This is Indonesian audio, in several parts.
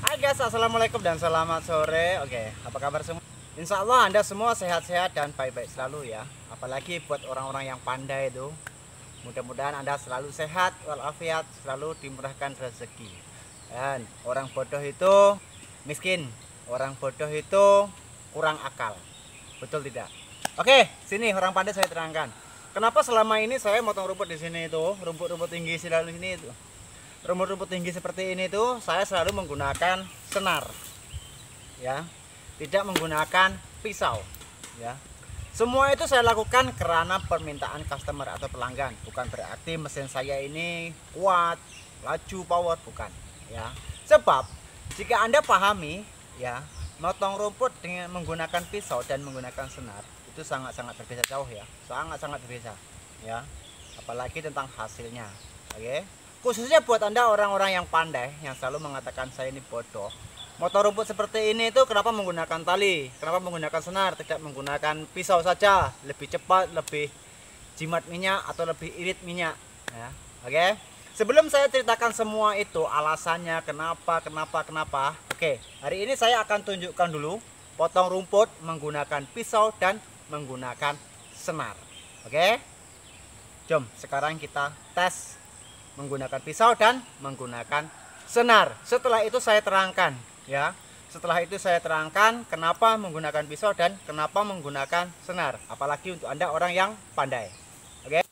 Hai guys, assalamualaikum dan selamat sore. Oke, apa kabar semua? Insya Allah Anda semua sehat-sehat dan baik-baik selalu ya. Apalagi buat orang-orang yang pandai itu. Mudah-mudahan Anda selalu sehat walafiat, selalu dimurahkan rezeki. Dan orang bodoh itu miskin, orang bodoh itu kurang akal. Betul tidak? Oke, sini orang pandai saya terangkan. Kenapa selama ini saya motong rumput di sini itu, rumput-rumput tinggi selalu sini itu. Rumput-rumput tinggi seperti ini tuh saya selalu menggunakan senar ya, tidak menggunakan pisau ya. Semua itu saya lakukan karena permintaan customer atau pelanggan, bukan berarti mesin saya ini kuat, laju, power, bukan ya. Sebab jika Anda pahami ya, motong rumput dengan menggunakan pisau dan menggunakan senar itu sangat-sangat berbeda jauh ya, sangat-sangat berbeda ya, apalagi tentang hasilnya. Oke, khususnya buat Anda orang-orang yang pandai yang selalu mengatakan saya ini bodoh. Motor rumput seperti ini itu kenapa menggunakan tali, kenapa menggunakan senar, tidak menggunakan pisau saja, lebih cepat, lebih jimat minyak atau lebih irit minyak ya. Oke, sebelum saya ceritakan semua itu alasannya kenapa. Oke, hari ini saya akan tunjukkan dulu potong rumput menggunakan pisau dan menggunakan senar. Oke, jom sekarang kita tes menggunakan pisau dan menggunakan senar. Setelah itu saya terangkan ya. Setelah itu saya terangkan kenapa menggunakan pisau dan kenapa menggunakan senar. Apalagi untuk Anda orang yang pandai. Oke.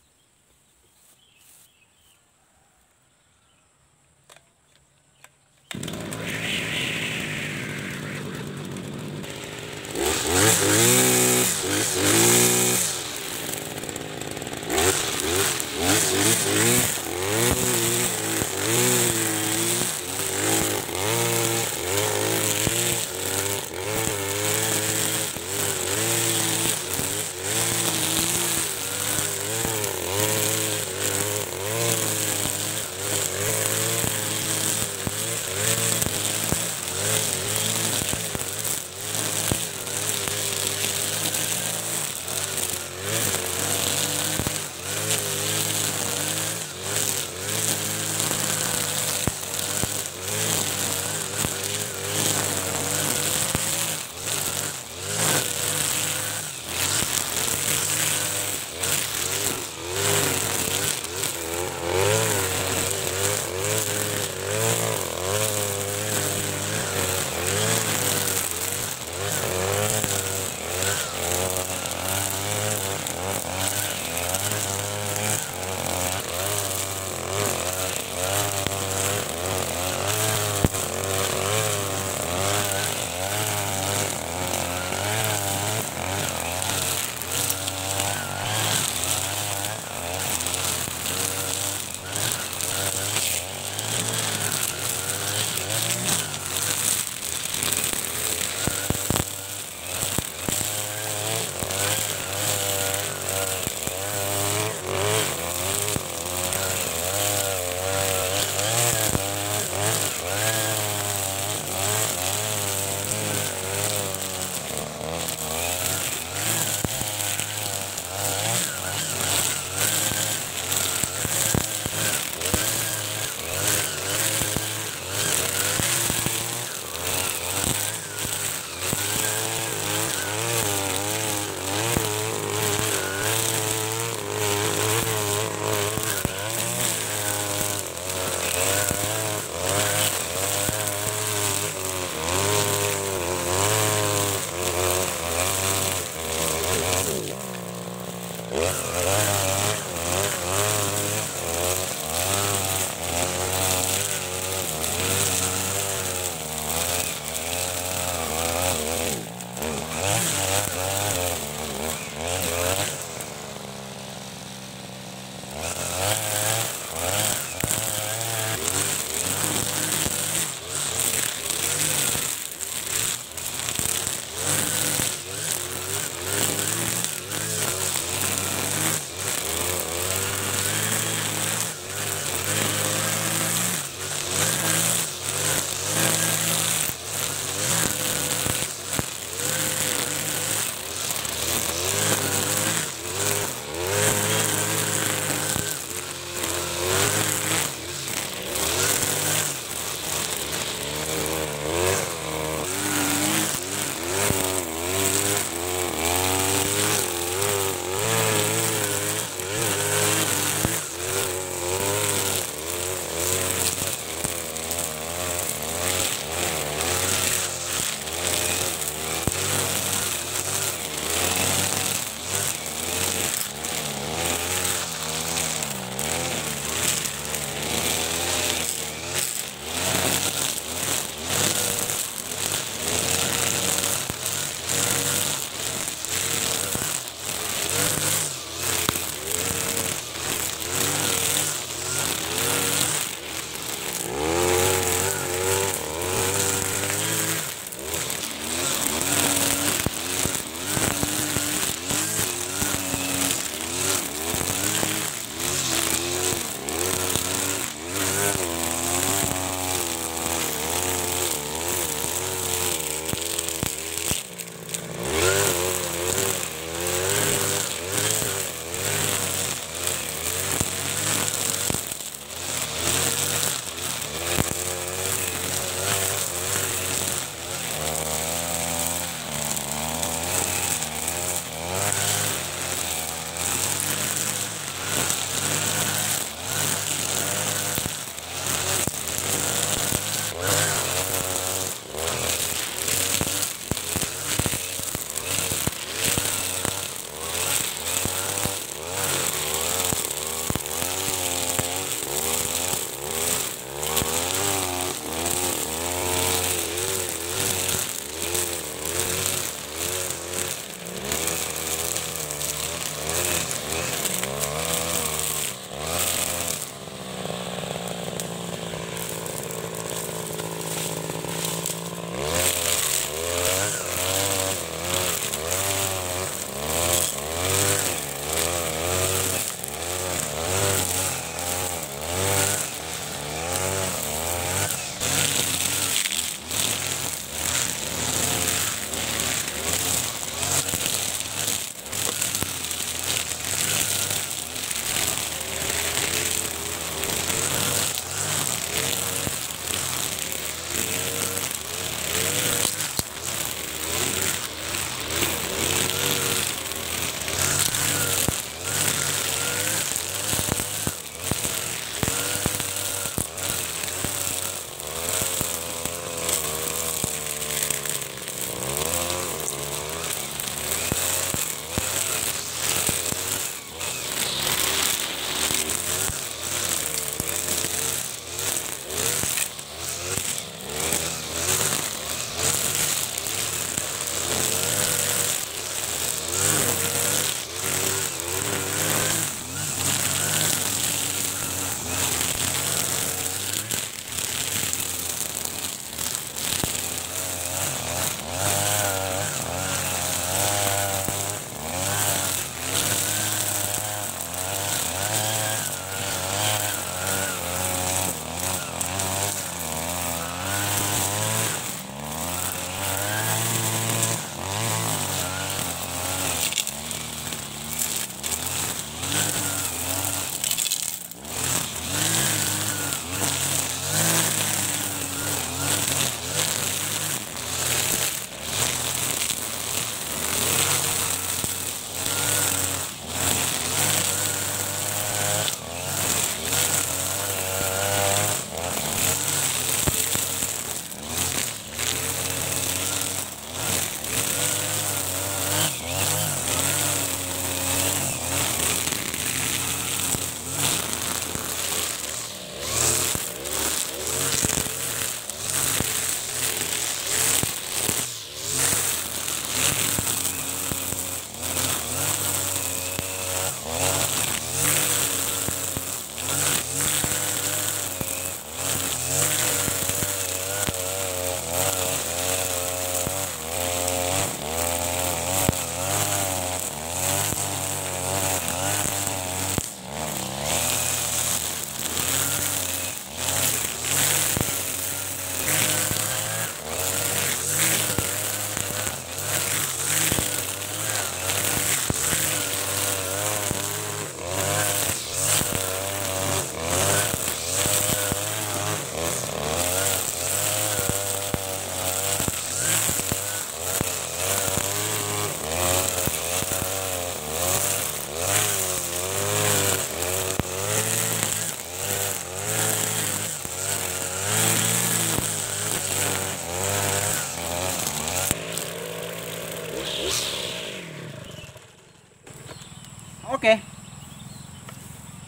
Oke.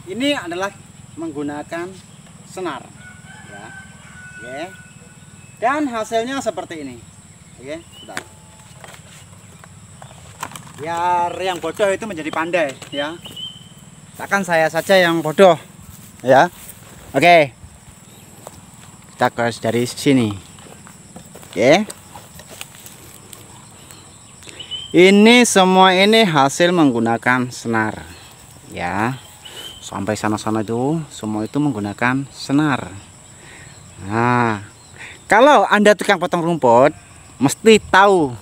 Ini adalah menggunakan senar ya. Oke. Dan hasilnya seperti ini. Oke, bentar. Biar yang bodoh itu menjadi pandai ya. Takkan saya saja yang bodoh ya. Oke. Kita garis dari sini. Oke. Ini semua ini hasil menggunakan senar ya. Sampai sana-sana itu semua itu menggunakan senar. Nah, kalau Anda tukang potong rumput mesti tahu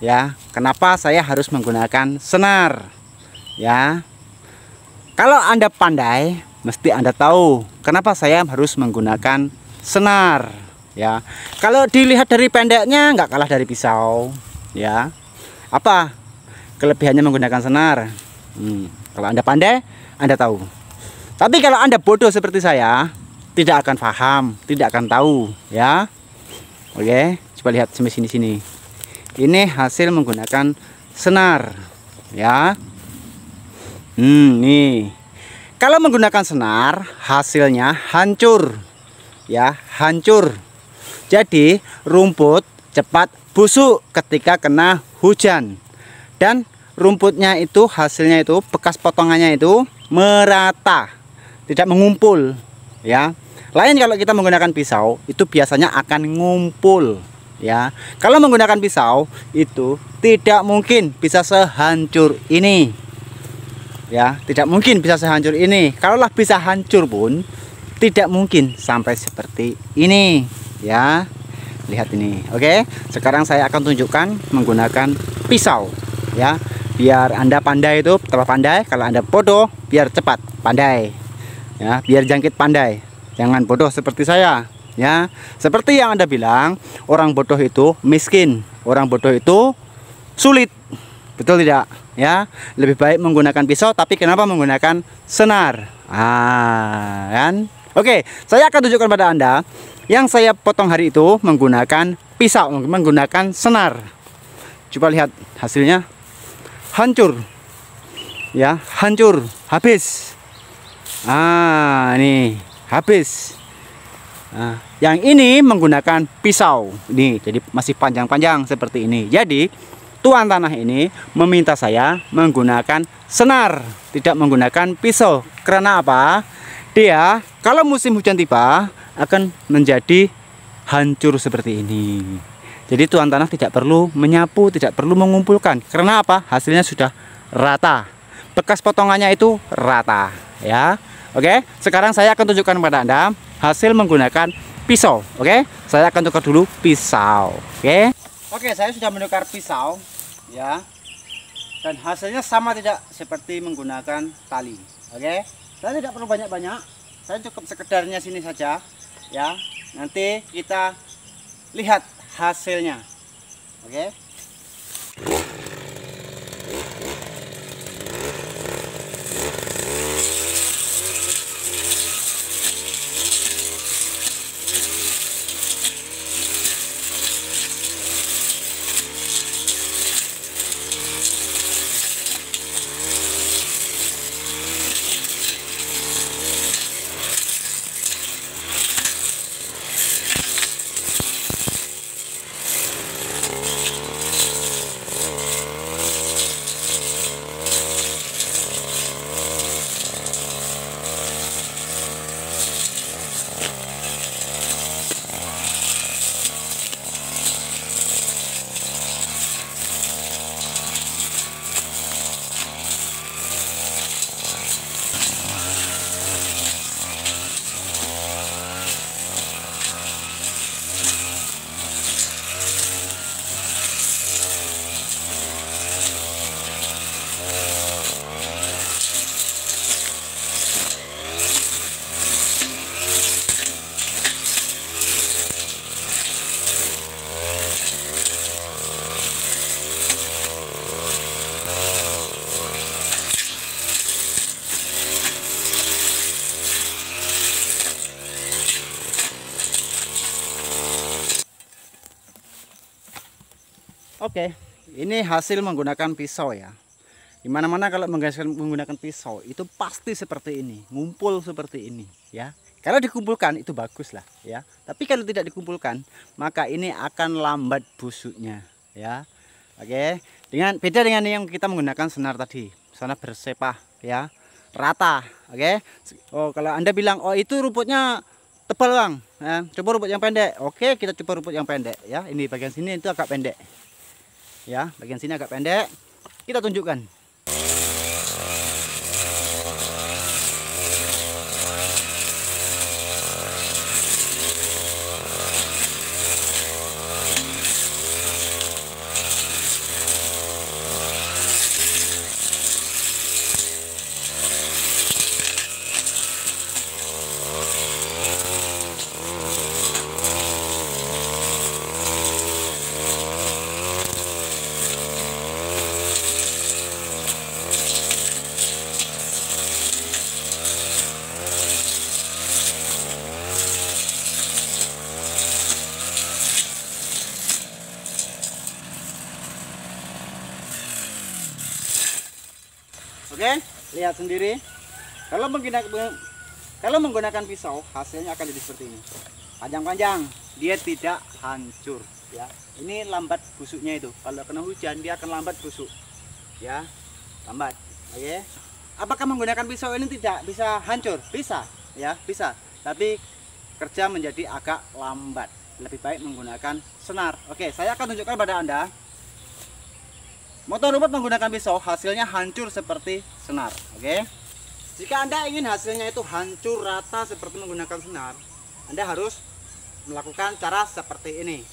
ya kenapa saya harus menggunakan senar ya. Kalau Anda pandai mesti Anda tahu kenapa saya harus menggunakan senar ya. Kalau dilihat dari pendeknya nggak kalah dari pisau ya. Apa kelebihannya menggunakan senar? Kalau Anda pandai Anda tahu. Tapi kalau Anda bodoh seperti saya tidak akan paham, tidak akan tahu ya. Oke, coba lihat sampai sini. Ini hasil menggunakan senar ya. Nih. Kalau menggunakan senar hasilnya hancur ya, hancur. Jadi rumput cepat busuk ketika kena hujan. Dan rumputnya itu hasilnya itu bekas potongannya itu merata, tidak mengumpul ya. Lain kalau kita menggunakan pisau itu biasanya akan ngumpul ya. Kalau menggunakan pisau itu tidak mungkin bisa sehancur ini ya, tidak mungkin bisa sehancur ini. Kalaulah bisa hancur pun tidak mungkin sampai seperti ini ya. Lihat ini. Oke, sekarang saya akan tunjukkan menggunakan pisau ya, biar Anda pandai itu tambah pandai. Kalau Anda bodoh biar cepat pandai ya, biar jangkit pandai. Jangan bodoh seperti saya ya. Seperti yang Anda bilang, orang bodoh itu miskin, orang bodoh itu sulit. Betul tidak ya? Lebih baik menggunakan pisau, tapi kenapa menggunakan senar? Kan? Oke, saya akan tunjukkan pada Anda yang saya potong hari itu menggunakan pisau, menggunakan senar. Coba lihat hasilnya. Hancur. Ya, hancur, habis. Nih, habis. Yang ini menggunakan pisau. Nih, jadi masih panjang-panjang seperti ini. Jadi tuan tanah ini meminta saya menggunakan senar, tidak menggunakan pisau. Karena apa? Dia kalau musim hujan tiba akan menjadi hancur seperti ini. Jadi tuan tanah tidak perlu menyapu, tidak perlu mengumpulkan. Karena apa? Hasilnya sudah rata. Bekas potongannya itu rata ya. Oke, sekarang saya akan tunjukkan kepada Anda hasil menggunakan pisau. Oke, saya akan tukar dulu pisau. Oke, saya sudah menukar pisau ya, dan hasilnya sama tidak seperti menggunakan tali. Oke, saya tidak perlu banyak-banyak, saya cukup sekedarnya sini saja ya. Nanti kita lihat hasilnya. Oke. Oke, ini hasil menggunakan pisau ya. Dimana-mana kalau menggunakan pisau itu pasti seperti ini, ngumpul seperti ini ya. Kalau dikumpulkan itu bagus lah ya. Tapi kalau tidak dikumpulkan maka ini akan lambat busuknya ya. Oke, beda dengan yang kita menggunakan senar tadi, senar bersepah ya, rata. Oke. Oh, kalau Anda bilang oh itu rumputnya tebal bang, ya, coba rumput yang pendek. Oke, kita coba rumput yang pendek ya. Ini bagian sini itu agak pendek ya, bagian sini agak pendek. Kita tunjukkan. Oke, lihat sendiri. Kalau menggunakan pisau, hasilnya akan jadi seperti ini. Panjang-panjang, dia tidak hancur. Ya, ini lambat busuknya itu. Kalau kena hujan, dia akan lambat busuk. Ya, lambat. Oke. Apakah menggunakan pisau ini tidak bisa hancur? Bisa, ya, bisa. Tapi kerja menjadi agak lambat. Lebih baik menggunakan senar. Oke, saya akan tunjukkan pada Anda. Motong rumput menggunakan pisau hasilnya hancur seperti senar. Oke. Jika Anda ingin hasilnya itu hancur rata seperti menggunakan senar, Anda harus melakukan cara seperti ini.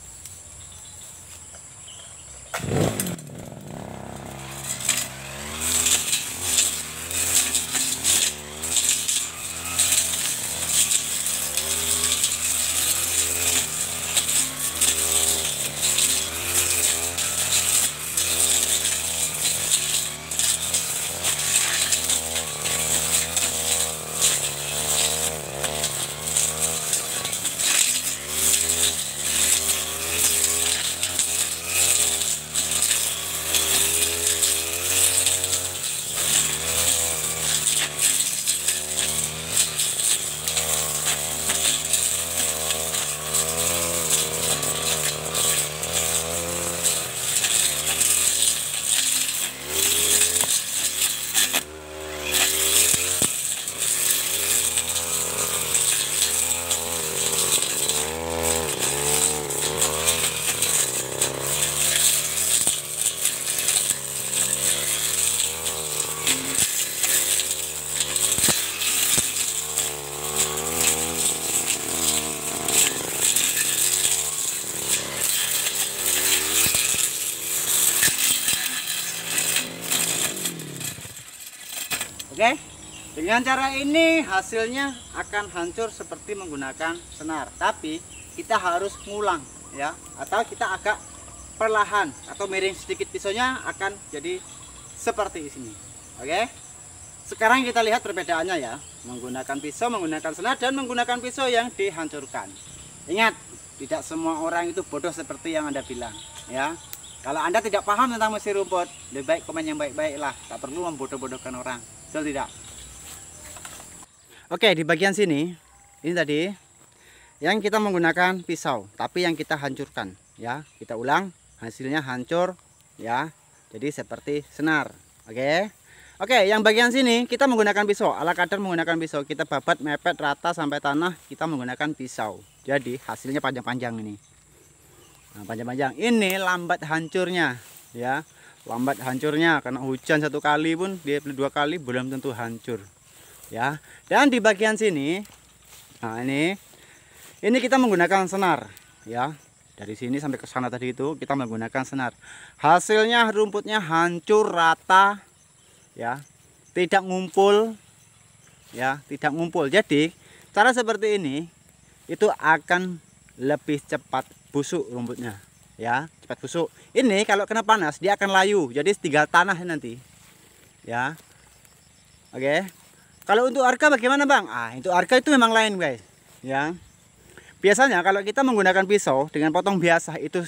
Oke, dengan cara ini hasilnya akan hancur seperti menggunakan senar. Tapi kita harus ngulang ya, atau kita agak perlahan atau miring sedikit pisaunya akan jadi seperti ini. Oke, sekarang kita lihat perbedaannya ya, menggunakan pisau, menggunakan senar, dan menggunakan pisau yang dihancurkan. Ingat, tidak semua orang itu bodoh seperti yang Anda bilang ya. Kalau Anda tidak paham tentang mesin rumput, lebih baik komen yang baik-baik lah. Tak perlu membodoh-bodohkan orang. Betul tidak? Oke, di bagian sini, ini tadi yang kita menggunakan pisau, tapi yang kita hancurkan. Ya, kita ulang, hasilnya hancur. Ya, jadi seperti senar. Oke. Oke, yang bagian sini kita menggunakan pisau. Ala kadar menggunakan pisau. Kita babat mepet rata sampai tanah. Kita menggunakan pisau. Jadi hasilnya panjang-panjang ini. Nah, panjang-panjang ini lambat hancurnya ya, lambat hancurnya karena hujan satu kali pun dia 2 kali belum tentu hancur ya. Dan di bagian sini, nah ini kita menggunakan senar ya, dari sini sampai ke sana tadi itu kita menggunakan senar. Hasilnya rumputnya hancur rata ya, tidak ngumpul ya, tidak ngumpul. Jadi cara seperti ini itu akan lebih cepat busuk rumputnya ya, cepat busuk. Ini kalau kena panas dia akan layu, jadi tinggal tanah nanti ya. Oke, kalau untuk harga bagaimana bang? Untuk harga itu memang lain guys ya. Biasanya kalau kita menggunakan pisau dengan potong biasa itu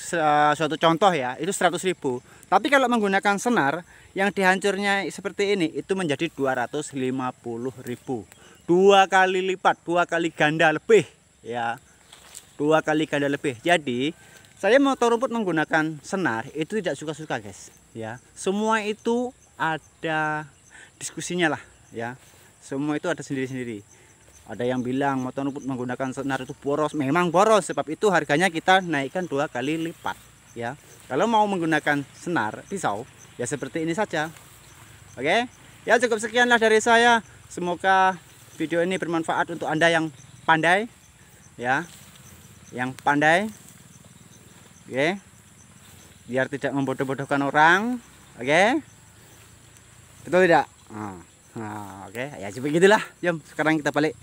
suatu contoh ya, itu 100.000. Tapi kalau menggunakan senar yang dihancurnya seperti ini itu menjadi 250.000. 2 kali lipat, 2 kali ganda lebih ya. 2 kali ganda lebih. Jadi saya motong rumput menggunakan senar itu tidak suka-suka guys ya. Semua itu ada diskusinya lah ya. Semua itu ada sendiri-sendiri. Ada yang bilang motong rumput menggunakan senar itu boros. Memang boros, sebab itu harganya kita naikkan 2 kali lipat ya. Kalau mau menggunakan senar pisau ya seperti ini saja. Oke ya, cukup sekianlah dari saya. Semoga video ini bermanfaat untuk Anda yang pandai ya, yang pandai. Oke, biar tidak membodoh-bodohkan orang. Oke, betul tidak? Oke ya, begitulah. Jom sekarang kita balik.